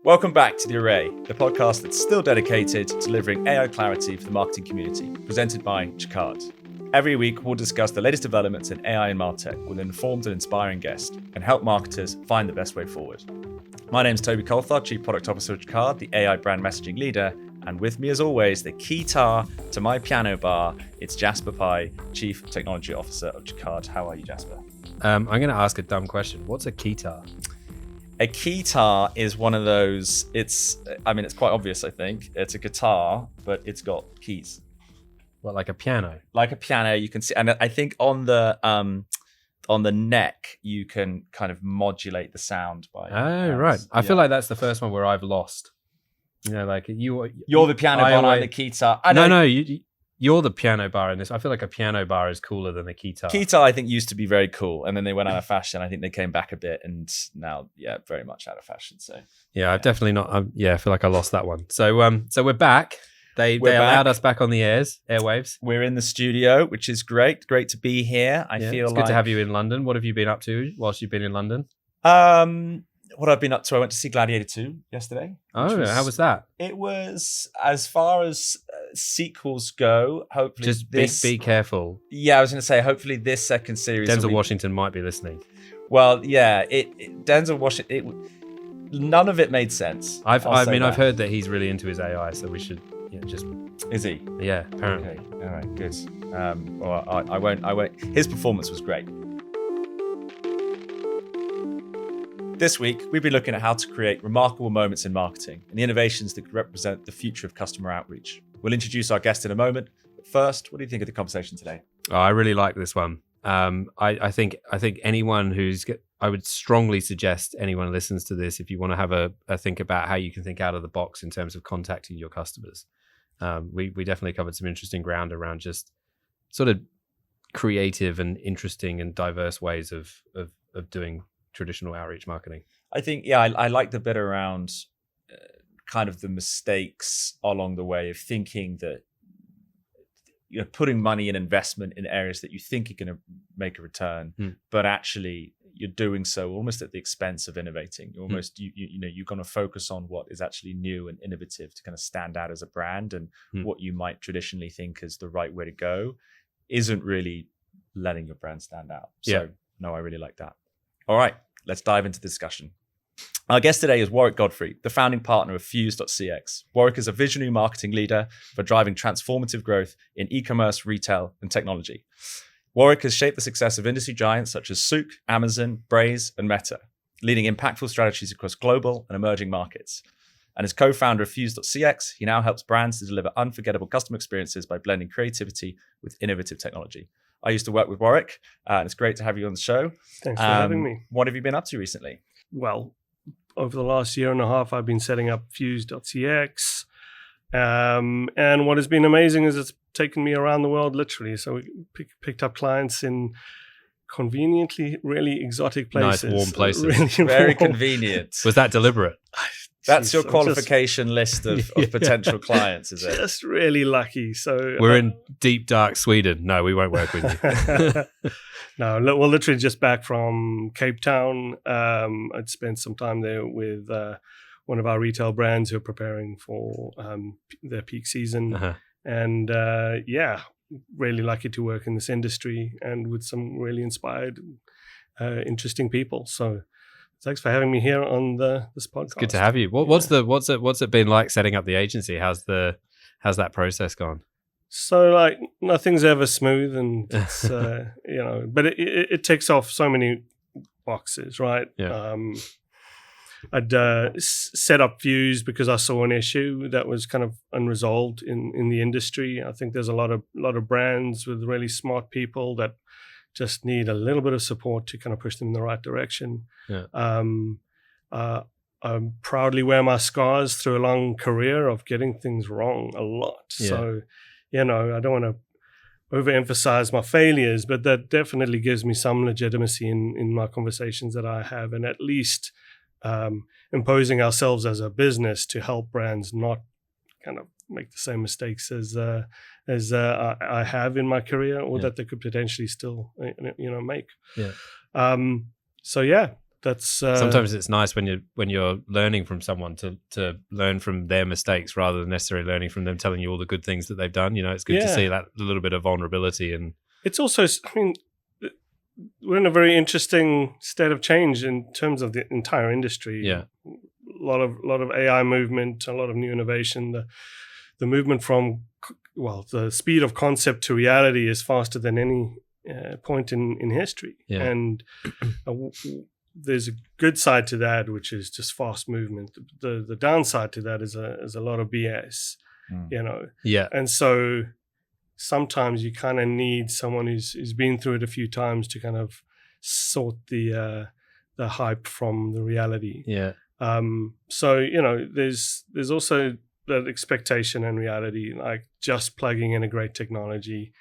Welcome back to The Array, the podcast that's still dedicated to delivering AI clarity for the marketing community, presented by Jacquard. Every week, we'll discuss the latest developments in AI and MarTech with an informed and inspiring guest and help marketers find the best way forward. My name is Toby Colthard, Chief Product Officer of Jacquard, the AI brand messaging leader, and with me as always, the keytar to my piano bar, it's Jasper Pye, Chief Technology Officer of Jacquard. How are you, Jasper? I'm going to ask a dumb question. What's a keytar? A keytar is one of those, it's quite obvious, I think. It's a guitar, but it's got keys. What, like a piano? Like a piano, you can see, and I think on the neck, you can kind of modulate the sound by. Oh, right. I feel like that's the first one where I've lost. You know, like you're the piano bar, I'm the keytar. No, you're the piano bar in this. I feel like a piano bar is cooler than a keytar. Keytar, I think, used to be very cool, and then they went out of fashion. I think they came back a bit, and now, very much out of fashion. So, I've definitely not. I feel like I lost that one. So we're back. They allowed us back on the airwaves. We're in the studio, which is great. Great to be here. It's good to have you in London. What have you been up to whilst you've been in London? What I've been up to, I went to see Gladiator 2 yesterday. Oh, how was that? It was, as far as sequels go, hopefully just be careful. Yeah, I was going to say, hopefully this second series. Denzel Washington might be listening. Well, yeah, Denzel Washington. None of it made sense. I've heard that he's really into his AI, so we should just. Is he? Yeah, apparently. Okay. All right, good. Well, I won't. His performance was great. This week, we've been looking at how to create remarkable moments in marketing and the innovations that could represent the future of customer outreach. We'll introduce our guest in a moment, but first, what do you think of the conversation today? Oh, I really like this one. I think anyone I would strongly suggest anyone who listens to this, if you want to have a think about how you can think out of the box in terms of contacting your customers. We definitely covered some interesting ground around just sort of creative and interesting and diverse ways of doing traditional outreach marketing. I think, I like the bit around kind of the mistakes along the way of thinking that you're putting money and investment in areas that you think are going to make a return, but actually you're doing so almost at the expense of innovating. You're almost, you're going to focus on what is actually new and innovative to kind of stand out as a brand, and what you might traditionally think is the right way to go isn't really letting your brand stand out. So no, I really like that. All right, let's dive into the discussion. Our guest today is Warrick Godfrey, the founding partner of Fuse.cx. Warrick is a visionary marketing leader for driving transformative growth in e-commerce, retail, and technology. Warrick has shaped the success of industry giants such as Souk, Amazon, Braze, and Meta, leading impactful strategies across global and emerging markets. And as co-founder of Fuse.cx, he now helps brands to deliver unforgettable customer experiences by blending creativity with innovative technology. I used to work with Warrick, and it's great to have you on the show. Thanks for having me. What have you been up to recently? Well, over the last year and a half, I've been setting up Fuse.cx. And what has been amazing is it's taken me around the world, literally. So we picked up clients in conveniently really exotic places. Nice, warm places. Really Very warm. convenient. Was that deliberate? That's your qualification list of potential clients, is it? Just really lucky. So we're in deep, dark Sweden. No, we won't work with you. No, we're literally just back from Cape Town. I'd spent some time there with one of our retail brands who are preparing for their peak season. And really lucky to work in this industry and with some really inspired, interesting people. So thanks for having me here on this podcast. It's good to have you. What's it been like setting up the agency? How's that process gone? So nothing's ever smooth, and it's but it ticks off so many boxes, right? Yeah. I'd set up Fuse because I saw an issue that was kind of unresolved in the industry. I think there's a lot of brands with really smart people that just need a little bit of support to kind of push them in the right direction. Yeah. I proudly wear my scars through a long career of getting things wrong a lot. Yeah. So, I don't want to overemphasize my failures, but that definitely gives me some legitimacy in my conversations that I have, and at least imposing ourselves as a business to help brands not kind of make the same mistakes as I have in my career, or that they could potentially still make. that's sometimes it's nice when you're learning from someone to learn from their mistakes rather than necessarily learning from them telling you all the good things that they've done. It's good to see that little bit of vulnerability. And it's also, I mean, we're in a very interesting state of change in terms of the entire industry. Yeah, a lot of AI movement, a lot of new innovation. The movement from the speed of concept to reality is faster than any point in history. Yeah. And there's a good side to that, which is just fast movement. The downside to that is a lot of BS, Yeah. And so sometimes you kind of need someone who's been through it a few times to kind of sort the hype from the reality. Yeah. So there's also that expectation and reality, like just plugging in a great technology.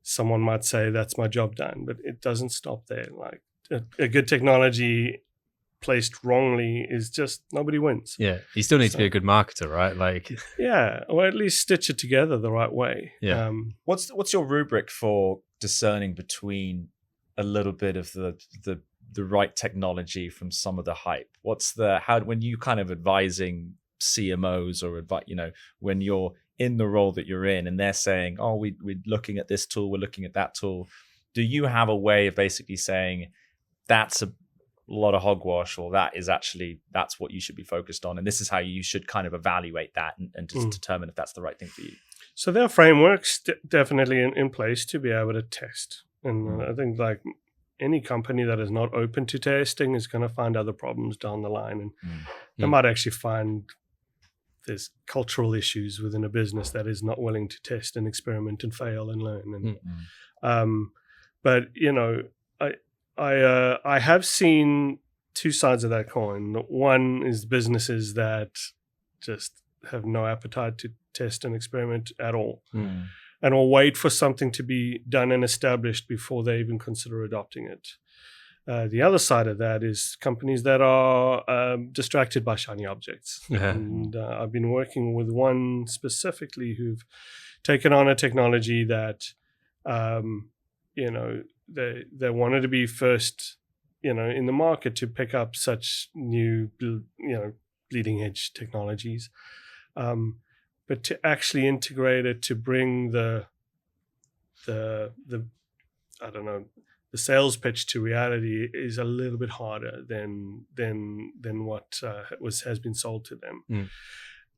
Someone might say that's my job done, but it doesn't stop there. Like a good technology placed wrongly is just nobody wins. Yeah, you still need to be a good marketer, right? Like, yeah, or at least stitch it together the right way. Yeah. What's your rubric for discerning between a little bit of the right technology from some of the hype? When you kind of advising CMOs or when you're in the role that you're in and they're saying, oh, we're looking at this tool, we're looking at that tool, do you have a way of basically saying that's a lot of hogwash, or that's what you should be focused on, and this is how you should kind of evaluate that and just determine if that's the right thing for you? So there are frameworks definitely in place to be able to test, and I think like any company that is not open to testing is going to find other problems down the line, and they might actually find there's cultural issues within a business that is not willing to test and experiment and fail and learn. And but I have seen two sides of that coin. One is businesses that just have no appetite to test and experiment at all, and will wait for something to be done and established before they even consider adopting it. The other side of that is companies that are distracted by shiny objects. And I've been working with one specifically who've taken on a technology that, they wanted to be first, in the market to pick up such new, bleeding edge technologies. But to actually integrate it, to bring the sales pitch to reality is a little bit harder than what has been sold to them.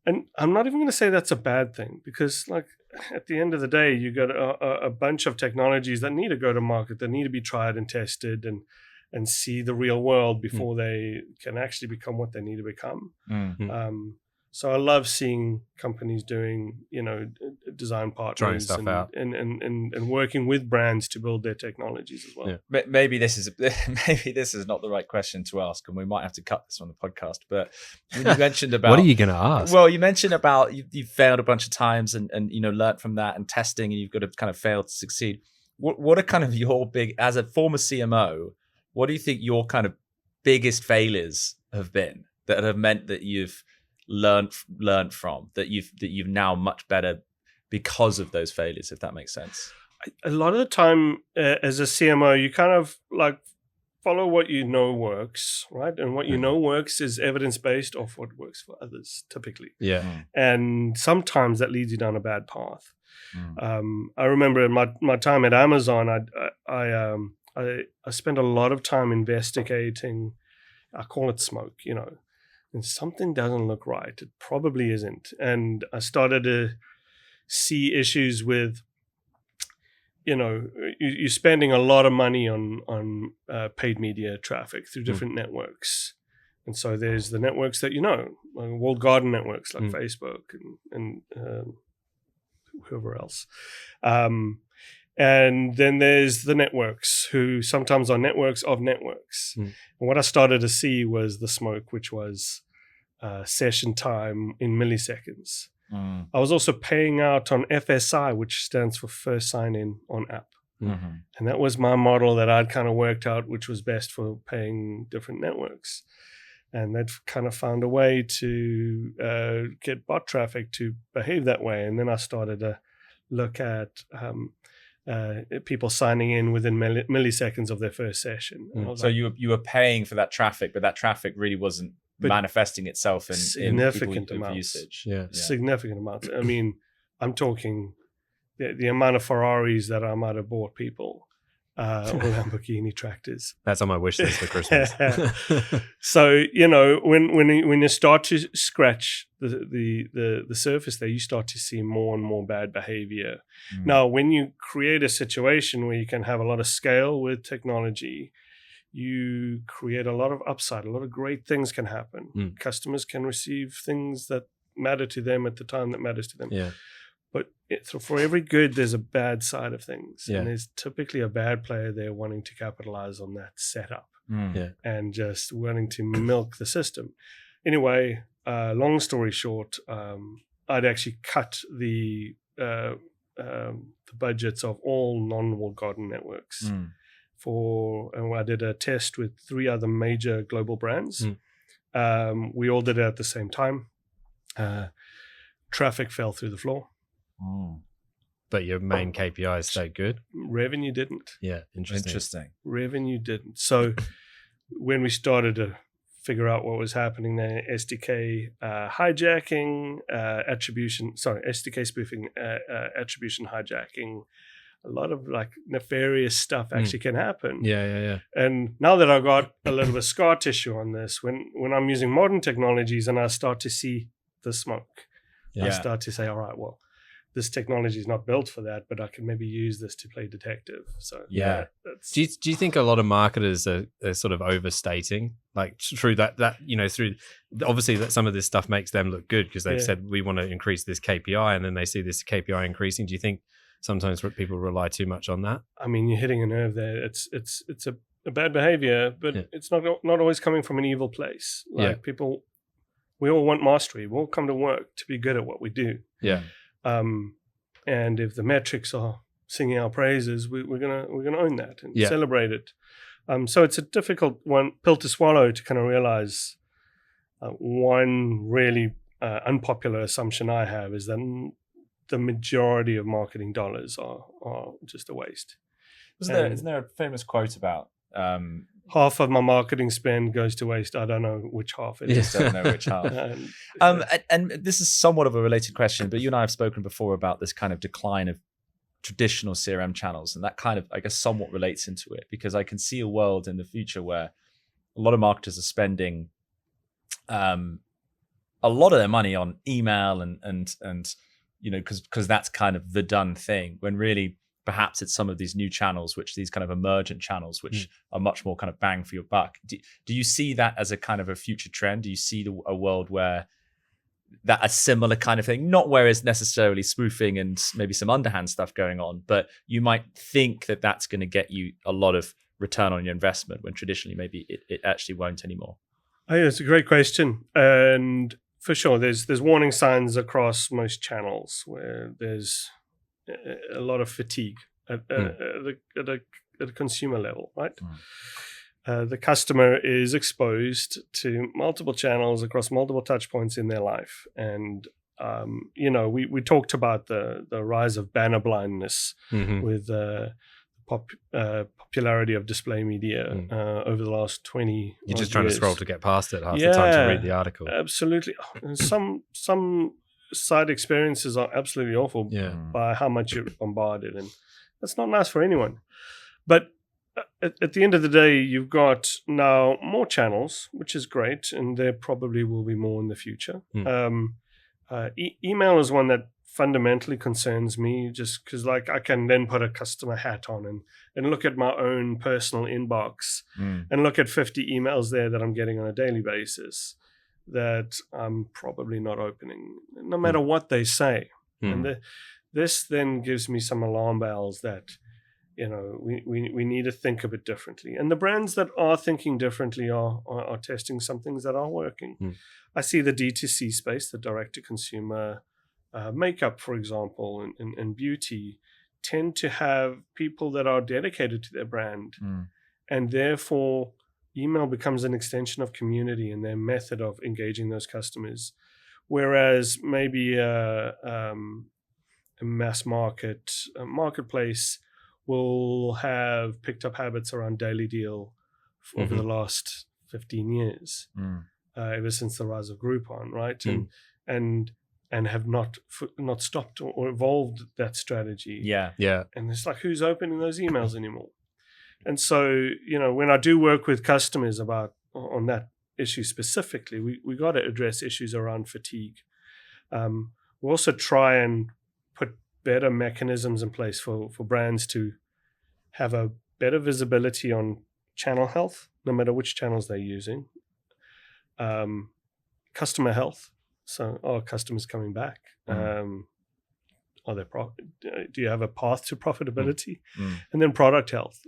And I'm not even going to say that's a bad thing, because like at the end of the day, you got a bunch of technologies that need to go to market, that need to be tried and tested and see the real world before they can actually become what they need to become. So I love seeing companies doing, design partners, trying stuff out, and working with brands to build their technologies as well. Yeah. Maybe this is not the right question to ask, and we might have to cut this on the podcast. But when you mentioned about what are you going to ask? Well, you mentioned about you've failed a bunch of times and learned from that and testing, and you've got to kind of fail to succeed. What are kind of your as a former CMO? What do you think your kind of biggest failures have been that have meant that you've learned from, that you've now much better because of those failures, if that makes sense? A lot of the time as a CMO, you kind of like follow what you know works, right? And what you know works is evidence-based of what works for others, typically. And sometimes that leads you down a bad path. I remember in my time at Amazon, I spent a lot of time investigating, I call it smoke, and something doesn't look right. It probably isn't. And I started to see issues with, you're spending a lot of money on paid media traffic through different networks. And so there's the networks that like walled garden networks like Facebook and whoever else. And then there's the networks who sometimes are networks of networks. And what I started to see was the smoke, which was session time in milliseconds. I was also paying out on FSI, which stands for first sign in on app. And that was my model that I'd kind of worked out, which was best for paying different networks. And they'd kind of found a way to get bot traffic to behave that way. And then I started to look at people signing in within milliseconds of their first session. So you were paying for that traffic, but that traffic really wasn't manifesting itself in significant amounts. Usage. Significant amounts. I mean, I'm talking the amount of Ferraris that I might have bought people, or Lamborghini tractors. That's on my wish list for Christmas. So when you start to scratch the surface there, you start to see more and more bad behavior. Now, when you create a situation where you can have a lot of scale with technology, you create a lot of upside. A lot of great things can happen. Customers can receive things that matter to them at the time that matters to them. But so for every good, there's a bad side of things. And there's typically a bad player there wanting to capitalize on that setup and just wanting to milk the system. Anyway, long story short, I'd actually cut the budgets of all non-walled garden networks. And I did a test with 3 other major global brands. We all did it at the same time. Traffic fell through the floor. But your main KPIs stayed good. Revenue didn't. Yeah, interesting. Revenue didn't. So when we started to figure out what was happening there, SDK hijacking, SDK spoofing, attribution hijacking, a lot of like nefarious stuff actually can happen. Yeah. And now that I've got a little bit of scar tissue on this, when I'm using modern technologies and I start to see the smoke, I start to say, all right, well, this technology is not built for that, but I can maybe use this to play detective. So do you think a lot of marketers are sort of overstating, like through that through obviously that some of this stuff makes them look good because they've said we want to increase this KPI, and then they see this KPI increasing? Do you think sometimes people rely too much on that? I mean, you're hitting a nerve there. It's a bad behavior, but it's not always coming from an evil place. Like people, we all want mastery. We all come to work to be good at what we do. Yeah. And if the metrics are singing our praises, we're gonna own that and celebrate it. So it's a difficult pill to swallow to kind of realize. One really unpopular assumption I have is that the majority of marketing dollars are just a waste. Isn't there a famous quote about half of my marketing spend goes to waste? I don't know which half it is. I don't know which half. And this is somewhat of a related question, but you and I have spoken before about this kind of decline of traditional CRM channels, and that kind of, I guess, somewhat relates into it, because I can see a world in the future where a lot of marketers are spending a lot of their money on email and because that's kind of the done thing, when really perhaps it's some of these new channels, these kind of emergent channels, which are much more kind of bang for your buck. Do you see that as a kind of a future trend? Do you see a world where a similar kind of thing, not where it's necessarily spoofing and maybe some underhand stuff going on, but you might think that that's going to get you a lot of return on your investment when traditionally maybe it actually won't anymore? I think it's a great question. And for sure, there's warning signs across most channels where there's a lot of fatigue at a consumer level, right? The customer is exposed to multiple channels across multiple touch points in their life. And, we talked about the rise of banner blindness with the popularity of display media over the last 20 You're just trying to scroll to get past it half the time to read the article. Absolutely. Some side experiences are absolutely awful by how much you're bombarded, and that's not nice for anyone. But at the end of the day, you've got now more channels, which is great, and there probably will be more in the future. Email is one that fundamentally concerns me, just because I can then put a customer hat on and look at my own personal inbox and look at 50 emails there that I'm getting on a daily basis that I'm probably not opening, no matter what they say. And this then gives me some alarm bells that, we need to think a bit differently. And the brands that are thinking differently are testing some things that are working. I see the D2C space, the direct-to-consumer makeup, for example, and beauty tend to have people that are dedicated to their brand. And therefore, email becomes an extension of community and their method of engaging those customers. Whereas maybe a mass marketplace will have picked up habits around daily deal over the last 15 years, ever since the rise of Groupon, right? And have not stopped or evolved that strategy. Yeah. And it's like, who's opening those emails anymore? And so, when I do work with customers on that issue specifically, we got to address issues around fatigue. We also try and put better mechanisms in place for brands to have a better visibility on channel health, no matter which channels they're using. Customer health. So, are customers coming back? Do you have a path to profitability? And then product health.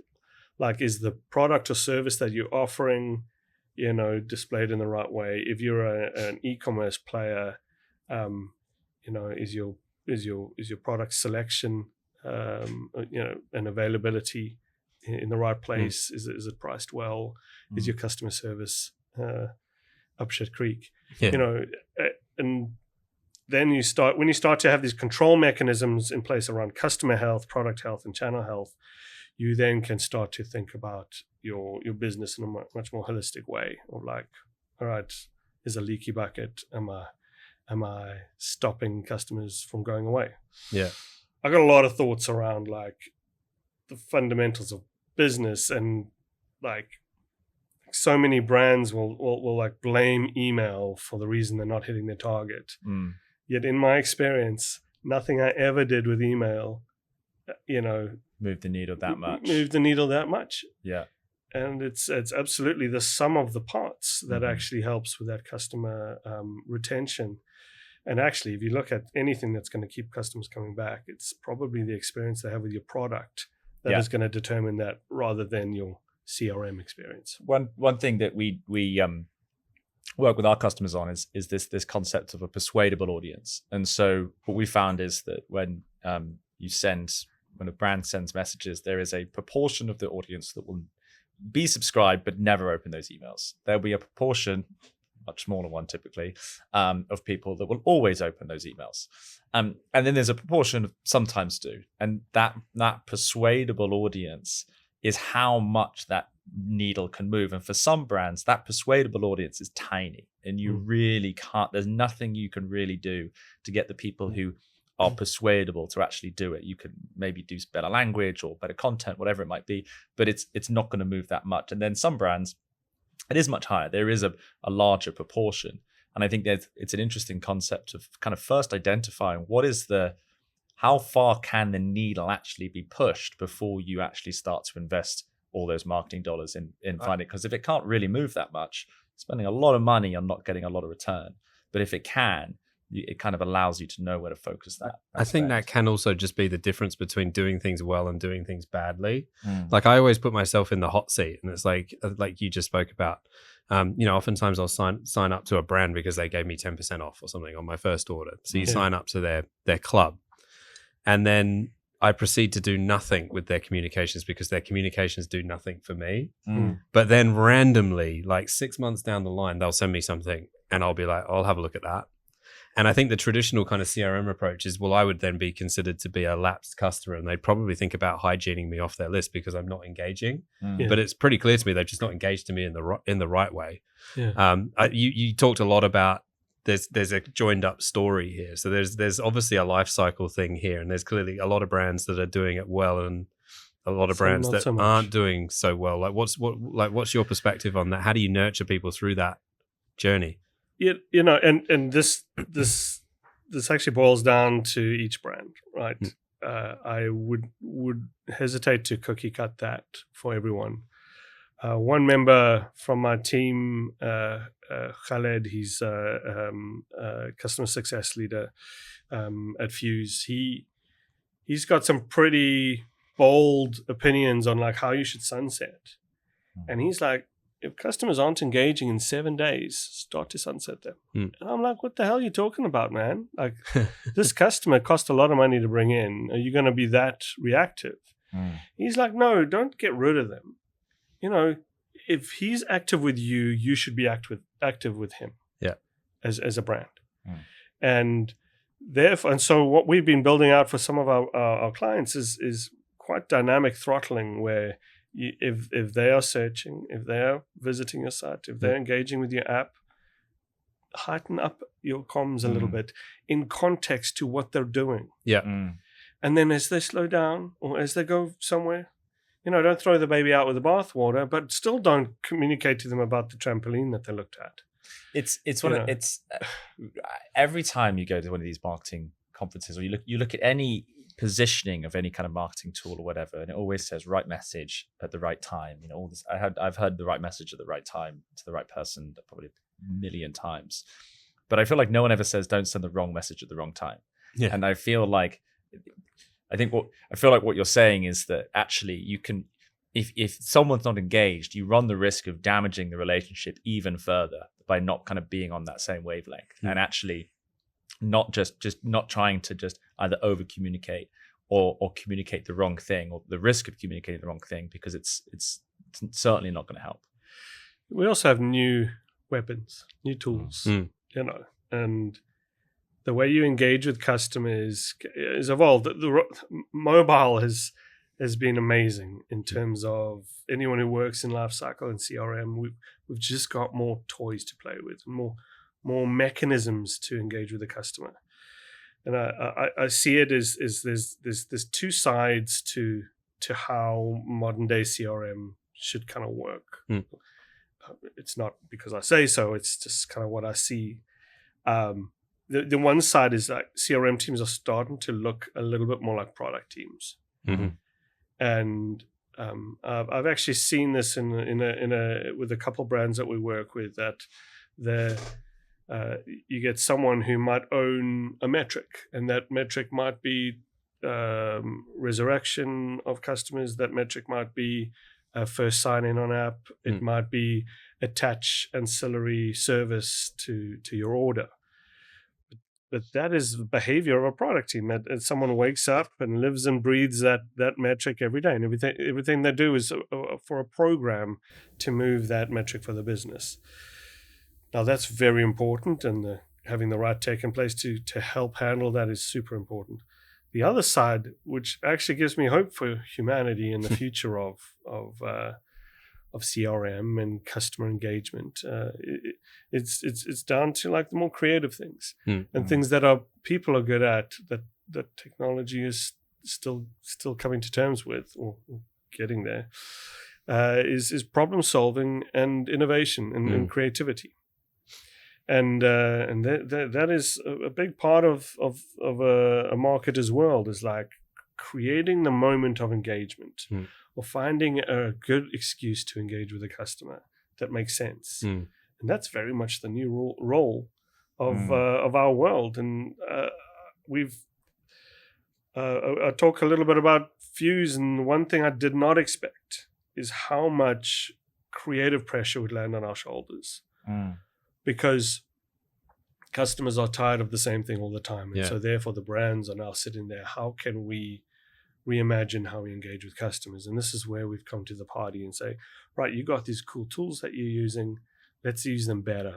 Like, is the product or service that you're offering, displayed in the right way? If you're an e-commerce player, is your product selection, and availability in the right place? Is it priced well? Is your customer service up shit creek? And then when you start to have these control mechanisms in place around customer health, product health, and channel health, you then can start to think about your business in a much more holistic way. Of like, all right, is a leaky bucket? Am I stopping customers from going away? Yeah, I got a lot of thoughts around like the fundamentals of business, and like so many brands will like blame email for the reason they're not hitting their target. Yet in my experience, nothing I ever did with email, moved the needle that much. Yeah. And it's absolutely the sum of the parts that actually helps with that customer retention. And actually, if you look at anything that's going to keep customers coming back, it's probably the experience they have with your product that is going to determine that, rather than your CRM experience. One thing that we work with our customers on is this concept of a persuadable audience. And so what we found is that when a brand sends messages, there is a proportion of the audience that will be subscribed but never open those emails. There'll be a proportion, much smaller one typically, of people that will always open those emails. And then there's a proportion of sometimes do. And that persuadable audience is how much that needle can move. And for some brands, that persuadable audience is tiny, and you really can't, there's nothing you can really do to get the people who are persuadable to actually do it. You can maybe do better language or better content, whatever it might be, but it's not going to move that much. And then some brands, it is much higher. There is a larger proportion. And I think that it's an interesting concept of kind of first identifying how far can the needle actually be pushed before you actually start to invest all those marketing dollars in finding it. Because if it can't really move that much, spending a lot of money on not getting a lot of return. But if it can, it kind of allows you to know where to focus that. I think that can also just be the difference between doing things well and doing things badly. Like, I always put myself in the hot seat, and it's like you just spoke about. Oftentimes I'll sign up to a brand because they gave me 10% off or something on my first order. So you sign up to their club, and then I proceed to do nothing with their communications because their communications do nothing for me. But then randomly, like 6 months down the line, they'll send me something and I'll be like, I'll have a look at that. And I think the traditional kind of CRM approach is, well, I would then be considered to be a lapsed customer, and they'd probably think about hygiening me off their list because I'm not engaging. But it's pretty clear to me they've just not engaged to me in the right way. You talked a lot about there's a joined up story here. So there's obviously a life cycle thing here, and there's clearly a lot of brands that are doing it well and a lot of brands that aren't doing so well. Like what's your perspective on that? How do you nurture people through that journey? And this actually boils down to each brand, right? I would hesitate to cookie cut that for everyone. One member from my team, Khaled, he's a customer success leader at Fuse. He's got some pretty bold opinions on like how you should sunset, and he's like, if customers aren't engaging in 7 days, start to sunset them. And I'm like, what the hell are you talking about, man? Like, this customer cost a lot of money to bring in. Are you going to be that reactive? He's like, no, don't get rid of them. If he's active with you, you should be active with him. Yeah, as a brand. And therefore, and so what we've been building out for some of our clients is quite dynamic throttling where if they are searching, if they are visiting your site, if they're engaging with your app, heighten up your comms a little bit in context to what they're doing. Yeah. And then as they slow down or as they go somewhere, don't throw the baby out with the bathwater, but still don't communicate to them about the trampoline that they looked at. It's every time you go to one of these marketing conferences, or you look at any positioning of any kind of marketing tool or whatever, and it always says right message at the right time. All this. I've heard the right message at the right time to the right person probably a million times, but I feel like no one ever says don't send the wrong message at the wrong time. Yeah. And I feel like what you're saying is that actually you can, if someone's not engaged, you run the risk of damaging the relationship even further by not kind of being on that same wavelength, and actually not just not trying to just either over communicate or communicate the wrong thing, or the risk of communicating the wrong thing, because it's certainly not going to help. We also have new weapons, new tools, and the way you engage with customers is evolved. The mobile has been amazing in terms of anyone who works in lifecycle and CRM. We've just got more toys to play with, more mechanisms to engage with the customer. And I see it as there's two sides to how modern day CRM should kind of work. It's not because I say so, it's just kind of what I see. The one side is that CRM teams are starting to look a little bit more like product teams. And I've actually seen this in with a couple brands that we work with, that you get someone who might own a metric, and that metric might be resurrection of customers. That metric might be first sign in on app. It might be attach ancillary service to your order. But that is the behavior of a product team. That someone wakes up and lives and breathes that metric every day, and everything they do is for a program to move that metric for the business. Now that's very important, and having the right tech in place to help handle that is super important. The other side, which actually gives me hope for humanity in the future of CRM and customer engagement, it's down to like the more creative things and things that people are good at, that technology is still coming to terms with or getting there, is problem solving and innovation and creativity. And that is a big part of a marketer's world, is like creating the moment of engagement or finding a good excuse to engage with a customer that makes sense. And that's very much the new role of our world. And I talk a little bit about Fuse, and one thing I did not expect is how much creative pressure would land on our shoulders. Because customers are tired of the same thing all the time. And so therefore the brands are now sitting there. How can we reimagine how we engage with customers? And this is where we've come to the party and say, right, you got these cool tools that you're using. Let's use them better.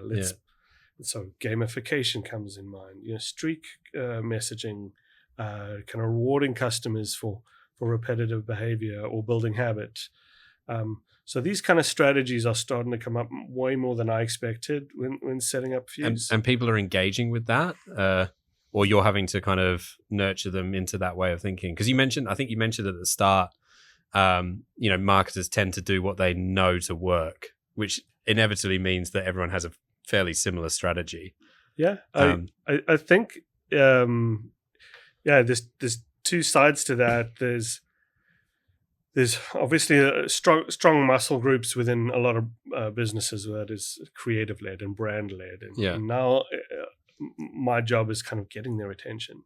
So gamification comes in mind, streak messaging, kind of rewarding customers for repetitive behavior or building habit. So these kind of strategies are starting to come up way more than I expected when setting up Fuse. And people are engaging with that, or you're having to kind of nurture them into that way of thinking. Because I think you mentioned at the start, marketers tend to do what they know to work, which inevitably means that everyone has a fairly similar strategy. Yeah, I think, there's two sides to that. There's obviously strong muscle groups within a lot of businesses that is creative-led and brand-led. And now my job is kind of getting their attention.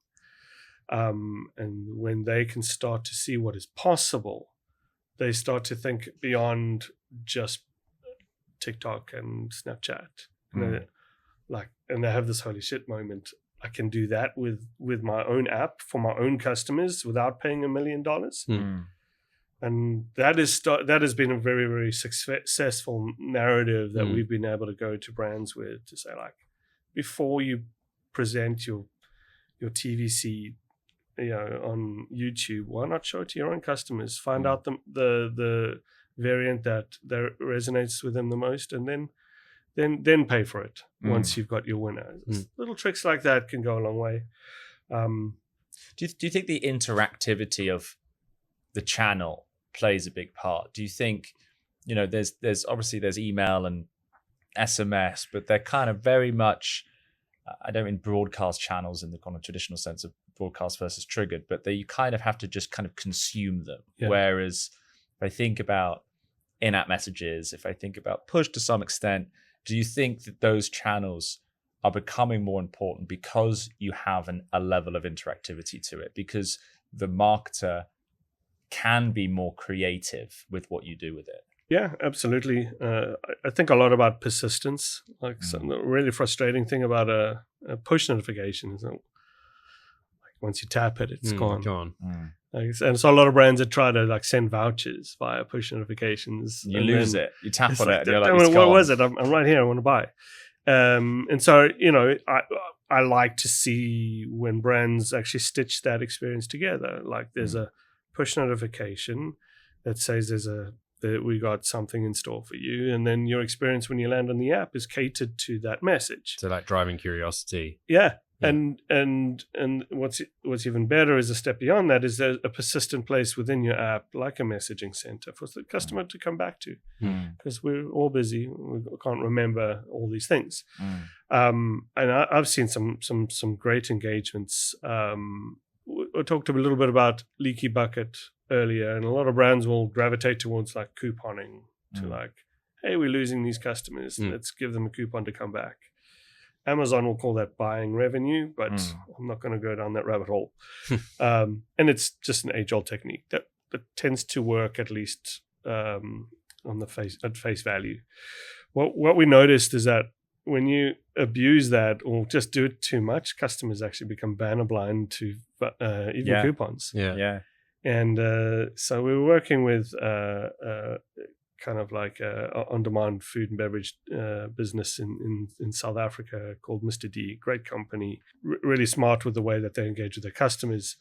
And when they can start to see what is possible, they start to think beyond just TikTok and Snapchat. And they have this holy shit moment. I can do that with my own app for my own customers without paying $1 million. And that has been a very, very successful narrative that we've been able to go to brands with, to say, like, before you present your TVC, on YouTube, why not show it to your own customers? Find out the variant that resonates with them the most, and then pay for it once you've got your winner. Little tricks like that can go a long way. Do you think the interactivity of the channel plays a big part? Do you think, there's obviously there's email and SMS, but they're kind of very much, I don't mean broadcast channels in the kind of traditional sense of broadcast versus triggered, but you kind of have to just kind of consume them. Yeah. Whereas if I think about in-app messages, if I think about push to some extent, do you think that those channels are becoming more important because you have a level of interactivity to it? Because the marketer can be more creative with what you do with it. Yeah, absolutely. I think a lot about persistence. Like the really frustrating thing about a push notification is that once you tap it, it's gone. And so a lot of brands that try to like send vouchers via push notifications. You lose it. You tap on it. And you're like, what was it? I'm right here. I want to buy. And so, I like to see when brands actually stitch that experience together. Like there's a push notification that says that we got something in store for you, and then your experience when you land on the app is catered to that message. So like driving curiosity. Yeah. And what's even better is a step beyond that is there's a persistent place within your app, like a messaging center for the customer to come back to, because we're all busy, we can't remember all these things. And I've seen some great engagements. We talked a little bit about Leaky Bucket earlier, and a lot of brands will gravitate towards like couponing to like, hey, we're losing these customers, let's give them a coupon to come back. Amazon will call that buying revenue, but I'm not going to go down that rabbit hole. And it's just an age-old technique that tends to work at least at face value. What we noticed is that when you abuse that or just do it too much, customers actually become banner blind to even coupons. Yeah. And so we were working with kind of like on-demand food and beverage business in South Africa called Mr. D. Great company, really smart with the way that they engage with their customers.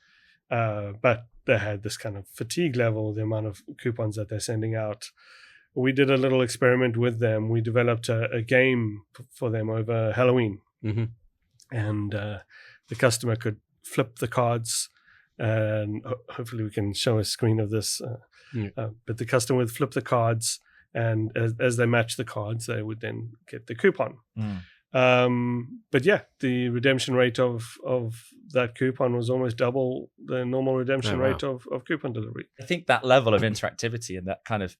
But they had this kind of fatigue level, the amount of coupons that they're sending out. We did a little experiment with them. We developed a game for them over Halloween. And the customer could flip the cards, and hopefully we can show a screen of this. But the customer would flip the cards, and as they match the cards, they would then get the coupon. But yeah, the redemption rate of that coupon was almost double the normal redemption rate of coupon delivery. I think that level of interactivity and that kind of,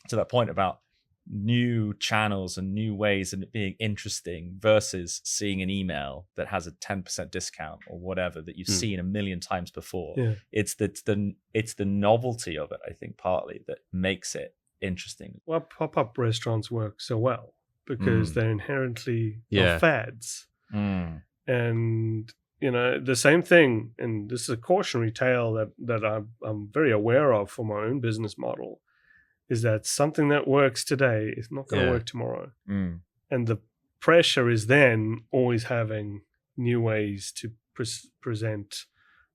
to that point about new channels and new ways of it being interesting versus seeing an email that has a 10% discount or whatever that you've seen a million times before. It's the novelty of it, I think, partly that makes it interesting. Well, pop-up restaurants work so well because they're inherently fads. And the same thing, and this is a cautionary tale that I'm very aware of for my own business model, is that something that works today is not going to work tomorrow. And the pressure is then always having new ways to present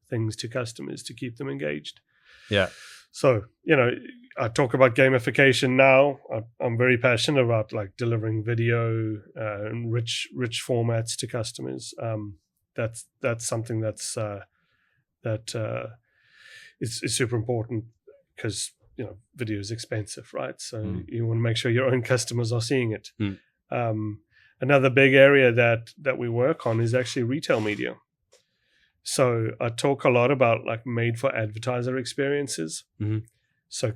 things to customers to keep them engaged. Yeah. So, I talk about gamification now. I'm very passionate about like delivering video and rich formats to customers. That's something that's is super important because video is expensive, right? So you want to make sure your own customers are seeing it. Another big area that we work on is actually retail media. So I talk a lot about like made for advertiser experiences. So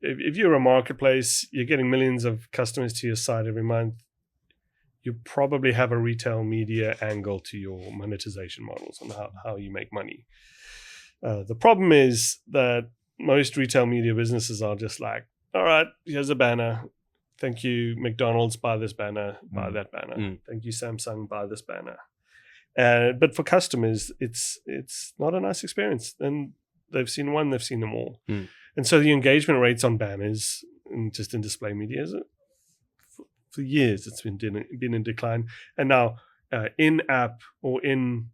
if you're a marketplace, you're getting millions of customers to your site every month, you probably have a retail media angle to your monetization models and how you make money. The problem is that most retail media businesses are just like, all right, here's a banner. Thank you, McDonald's, buy this banner, buy that banner. Thank you, Samsung, buy this banner. But for customers, it's not a nice experience. And they've seen one, they've seen them all. And so the engagement rates on banners and just in display media, for years, it's been in decline. And now in-app or in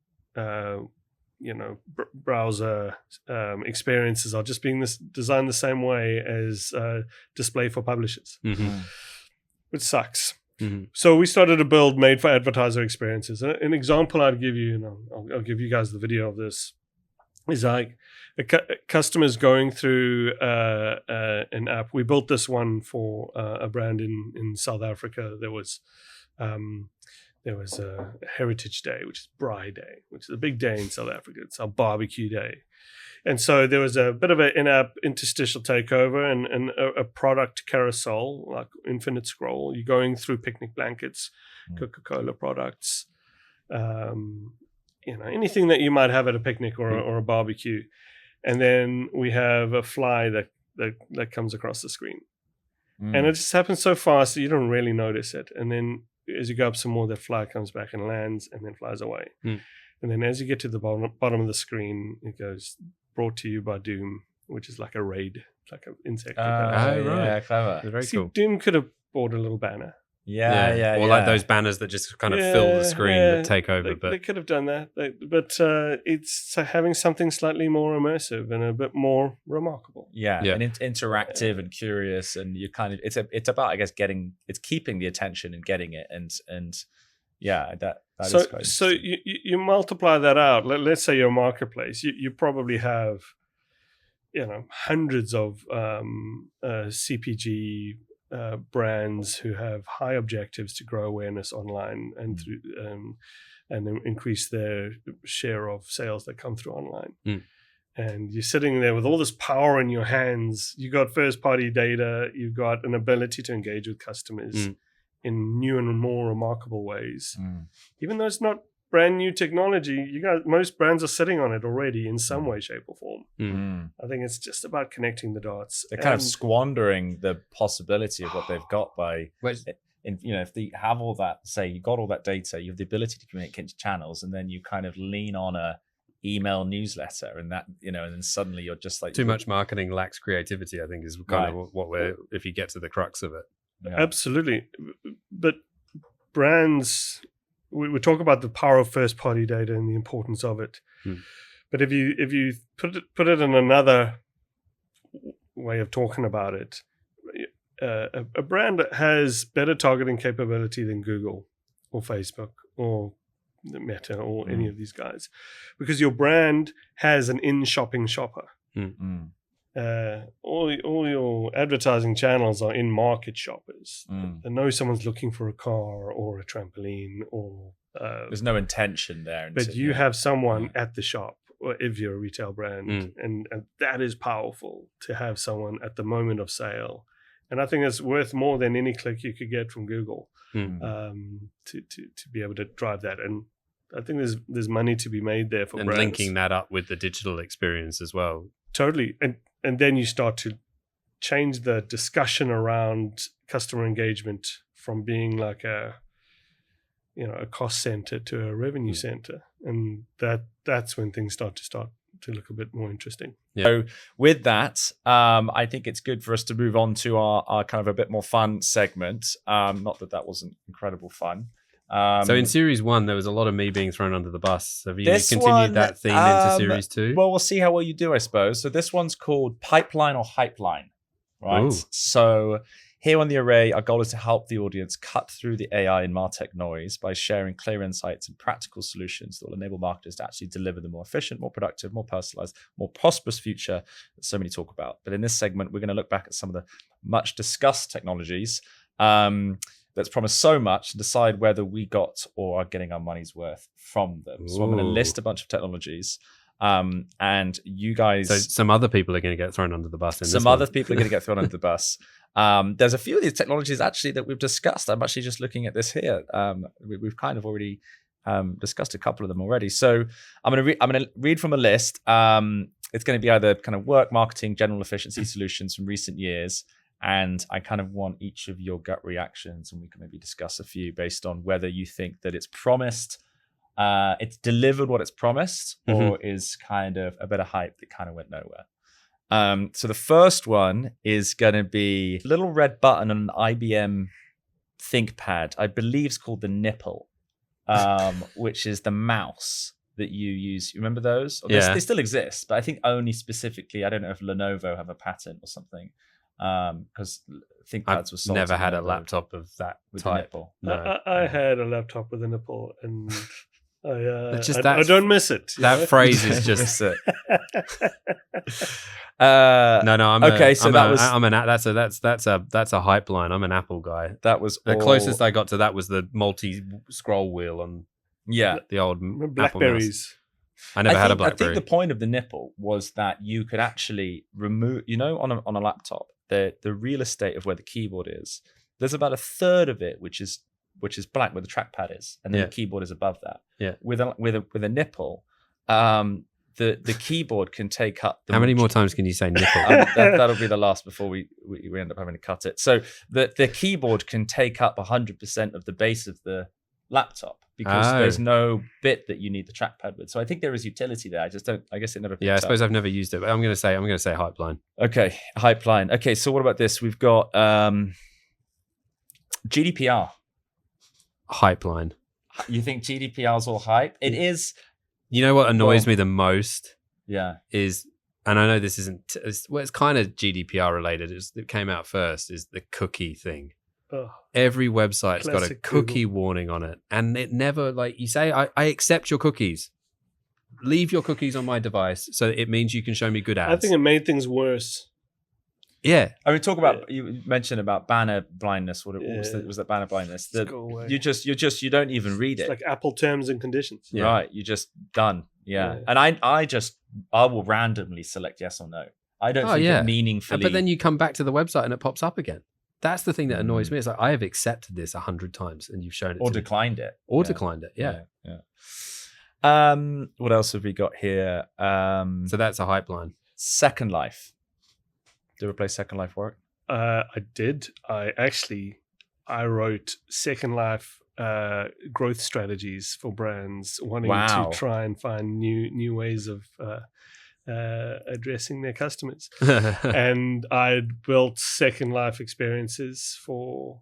browser experiences are just being designed the same way as display for publishers, which sucks. So we started to build made for advertiser experiences. An example I'd give you, I'll give you guys the video of this, is like customers going through an app. We built this one for a brand in South Africa. There was a Heritage Day, which is Braai Day, which is a big day in South Africa. It's our barbecue day. And so there was a bit of an in-app interstitial takeover and a product carousel, like infinite scroll. You're going through picnic blankets, Coca-Cola products, anything that you might have at a picnic or a barbecue. And then we have a fly that comes across the screen. And it just happens so fast that you don't really notice it. And then as you go up some more, that fly comes back and lands and then flies away. And then as you get to the bottom of the screen, it goes, brought to you by Doom, which is like a raid, it's like an insect. Right. Yeah, clever. Very cool. Doom could have bought a little banner. Or like those banners that just kind of fill the screen that take over. They could have done that, but it's having something slightly more immersive and a bit more remarkable. And interactive and curious, and you kind of it's about, I guess, it's keeping the attention and getting it, and that so is quite so you multiply that out. Let's say you're a marketplace. You probably have hundreds of CPG brands who have high objectives to grow awareness online and through and increase their share of sales that come through online. And you're sitting there with all this power in your hands. You got first party data. You've got an ability to engage with customers in new and more remarkable ways. Even though it's not brand new technology, most brands are sitting on it already in some way, shape, or form. I think it's just about connecting the dots. They're kind of squandering the possibility of what they've got by, if they have all that, say you got all that data, you have the ability to communicate into channels, and then you kind of lean on a email newsletter, and that, and then suddenly you're just like, too much marketing lacks creativity, I think, is kind of what we're, if you get to the crux of it. Absolutely. But brands, we talk about the power of first party data and the importance of it. But if you put it in another way of talking about it, a brand has better targeting capability than Google or Facebook or Meta or any of these guys, because your brand has an in-shopping shopper. All your advertising channels are in-market shoppers. They know someone's looking for a car or a trampoline, or there's no intention there. But you have someone at the shop, or if you're a retail brand, and that is powerful to have someone at the moment of sale. And I think it's worth more than any click you could get from Google to be able to drive that. And I think there's money to be made there for brands. And linking that up with the digital experience as well. Totally. And then you start to change the discussion around customer engagement from being like a cost center to a revenue center. And that's when things start to look a bit more interesting. So with that, I think it's good for us to move on to our kind of a bit more fun segment. Not that wasn't incredible fun. So in series 1, there was a lot of me being thrown under the bus. Have you continued that theme into series 2? Well, we'll see how well you do, I suppose. So this one's called Pipeline or Hypeline, right? Ooh. So here on The Array, our goal is to help the audience cut through the AI and MarTech noise by sharing clear insights and practical solutions that will enable marketers to actually deliver the more efficient, more productive, more personalized, more prosperous future that so many talk about. But in this segment, we're going to look back at some of the much discussed technologies that's promised so much and decide whether we got or are getting our money's worth from them. So I'm going to list a bunch of technologies. And you guys... So some other people are going to get thrown under the bus. Some other people are going to get thrown under the bus. There's a few of these technologies actually that we've discussed. I'm actually just looking at this here. We've kind of already discussed a couple of them already. So I'm going to read from a list. It's going to be either kind of work, marketing, general efficiency solutions from recent years. And I kind of want each of your gut reactions, and we can maybe discuss a few based on whether you think that it's promised, it's delivered what it's promised, or is kind of a bit of hype that kind of went nowhere. So the first one is going to be a little red button on an IBM ThinkPad. I believe it's called the Nipple, which is the mouse. that you use. You remember those? Yeah. They still exist, but I think only specifically. I don't know if Lenovo have a patent or something. Because ThinkPads was sold. Never to had a Lenovo laptop of that with type. a nipple. No. I had a laptop with a nipple, and I That's don't miss it. you know? That phrase is just. Miss it. No. I'm okay. that's a hype line. I'm an Apple guy. That was The all, closest I got to that was the multi-scroll wheel on Yeah. the old Apple mouse. Blackberries. I never had a I BlackBerry. think the point of the nipple was that you could actually remove, on a laptop, the real estate of where the keyboard is. There's about a third of it which is black, where the trackpad is, and then the keyboard is above that. Yeah. With a nipple, the keyboard can take up. How many more times can you say nipple? That'll be the last before we end up having to cut it. So the keyboard can take up 100% of the base of the laptop, because there's no bit that you need the trackpad with. So I think there is utility there. I guess it never picked Yeah, I suppose up. I've never used it, but I'm going to say hype line. Okay, hype line. Okay, so what about this? We've got GDPR. Hype line. You think GDPR is all hype? It is. You know what annoys me the most Yeah. is, and I know this isn't, it's kind of GDPR related. It came out first, is the cookie thing. Oh, Every website's got a Classic cookie warning on it, and it never, like you say, I accept your cookies. Leave your cookies on my device, so it means you can show me good ads. I think it made things worse. Yeah. I mean, talk about, you mentioned about banner blindness. What was that banner blindness? Go away. You don't even read It's it. like Apple terms and conditions. Yeah. Right. You're just done. Yeah. And I will randomly select yes or no. I don't think it meaningfully. But then you come back to the website and it pops up again. That's the thing that annoys me. It's like, I have accepted this 100 times and you've shown it or to me. declined it. Or declined it. Yeah. What else have we got here? So that's a hype line. Second Life. Do you ever play Second Life, Warrick? I did. I wrote Second Life growth strategies for brands wanting to try and find new ways of addressing their customers. And I'd built Second Life experiences for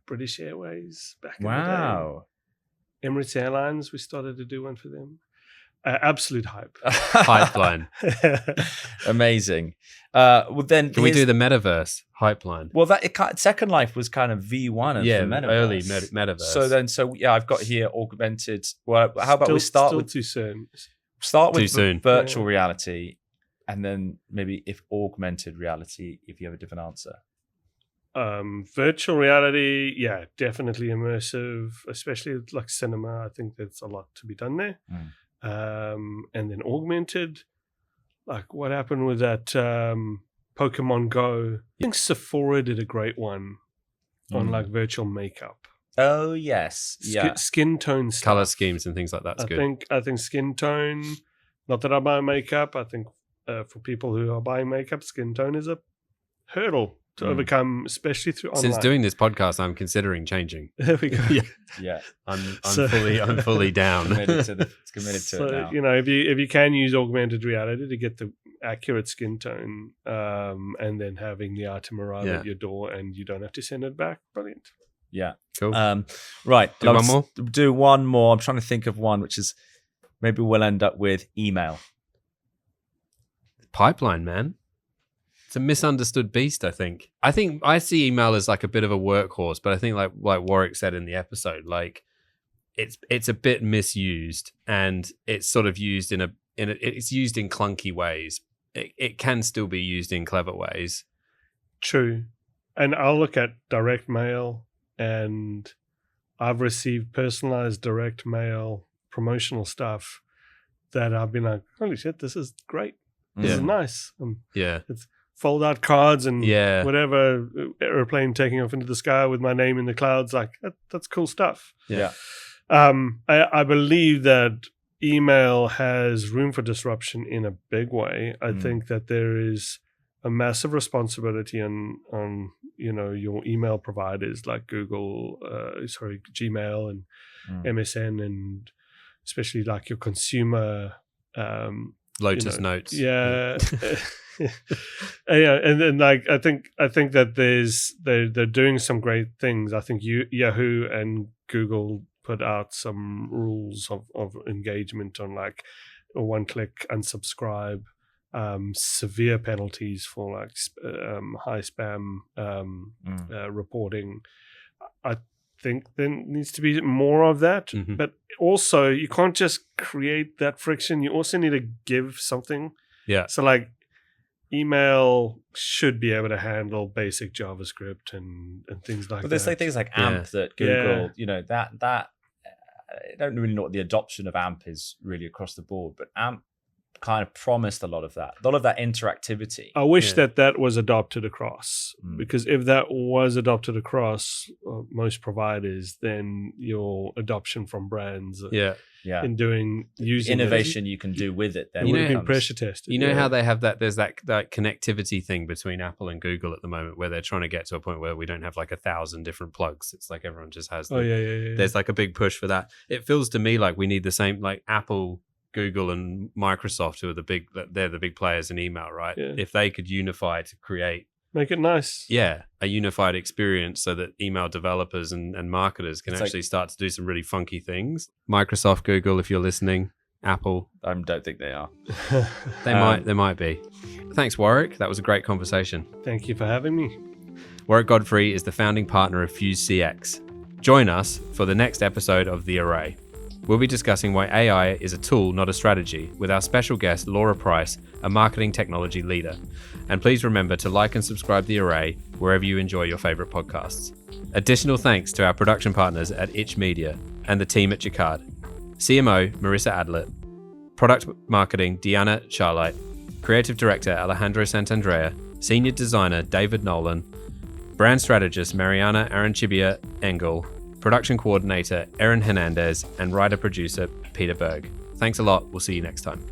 British Airways back in the day. Emirates Airlines, we started to do one for them. Absolute hype. Hype line. Amazing. Well, then can we do the metaverse hype line? Well, Second Life was kind of V1 of the metaverse. Early metaverse. I've got here augmented. Well, how about we start with too soon? Start with virtual reality, and then maybe if augmented reality, if you have a different answer. Virtual reality, definitely immersive, especially like cinema. I think there's a lot to be done there. And then augmented, like what happened with that Pokemon Go? I think Sephora did a great one on like virtual makeup. Oh yes, skin tone stuff. Color schemes and things like that's good. I think skin tone. Not that I buy makeup. I think for people who are buying makeup, skin tone is a hurdle to overcome, especially through online. Since doing this podcast, I'm considering changing. There we go. Yeah. I'm fully down. Committed to it now. You know, if you can use augmented reality to get the accurate skin tone, and then having the item arrive at your door and you don't have to send it back, brilliant. Yeah, cool. Right, do one more. Do one more. I'm trying to think of one, which is maybe we'll end up with email. Pipeline, man. It's a misunderstood beast, I think. I see email as like a bit of a workhorse, but I think like Warrick said in the episode, like it's a bit misused, and it's sort of used it's used in clunky ways. It can still be used in clever ways. True. And I'll look at direct mail, and I've received personalized direct mail promotional stuff that I've been like, holy shit, this is great. This is nice. It's fold out cards and whatever, airplane taking off into the sky with my name in the clouds. Like that's cool stuff. Yeah. I believe that email has room for disruption in a big way. I think that there is a massive responsibility on your email providers like Google, Gmail and MSN, and especially like your consumer Lotus Notes. Yeah. And then like I think that they're doing some great things. I think Yahoo and Google put out some rules of engagement on like a one-click unsubscribe, severe penalties for like high spam reporting. I think there needs to be more of that, but also you can't just create that friction. You also need to give something. Yeah. So like email should be able to handle basic JavaScript and things like that. But there's like things like AMP that Google, that I don't really know what the adoption of AMP is really across the board, but AMP kind of promised a lot of that interactivity. I wish that was adopted across, because if that was adopted across most providers, then your adoption from brands in using innovation you can do with it, then would have been pressure tested. You know how they have that, there's that connectivity thing between Apple and Google at the moment, where they're trying to get to a point where we don't have like 1,000 different plugs. It's like everyone just has there's like a big push for that. It feels to me like we need the same, like Apple, Google and Microsoft, who are they're the big players in email, right? Yeah. If they could unify to create, make it nice. Yeah, a unified experience so that email developers and marketers can actually start to do some really funky things. Microsoft, Google, if you're listening, Apple. I don't think they are. They might be. Thanks, Warrick. That was a great conversation. Thank you for having me. Warrick Godfrey is the founding partner of Fuse.cx. Join us for the next episode of The Array. We'll be discussing why AI is a tool, not a strategy, with our special guest, Laura Price, a marketing technology leader. And please remember to like and subscribe The Array wherever you enjoy your favorite podcasts. Additional thanks to our production partners at Itch Media and the team at Jacquard. CMO, Marissa Adlet. Product marketing, Deanna Charlight. Creative director, Alejandro Santandrea. Senior designer, David Nolan. Brand strategist, Mariana Aranchibia Engel. Production coordinator, Erin Hernandez, and writer-producer, Peter Berg. Thanks a lot. We'll see you next time.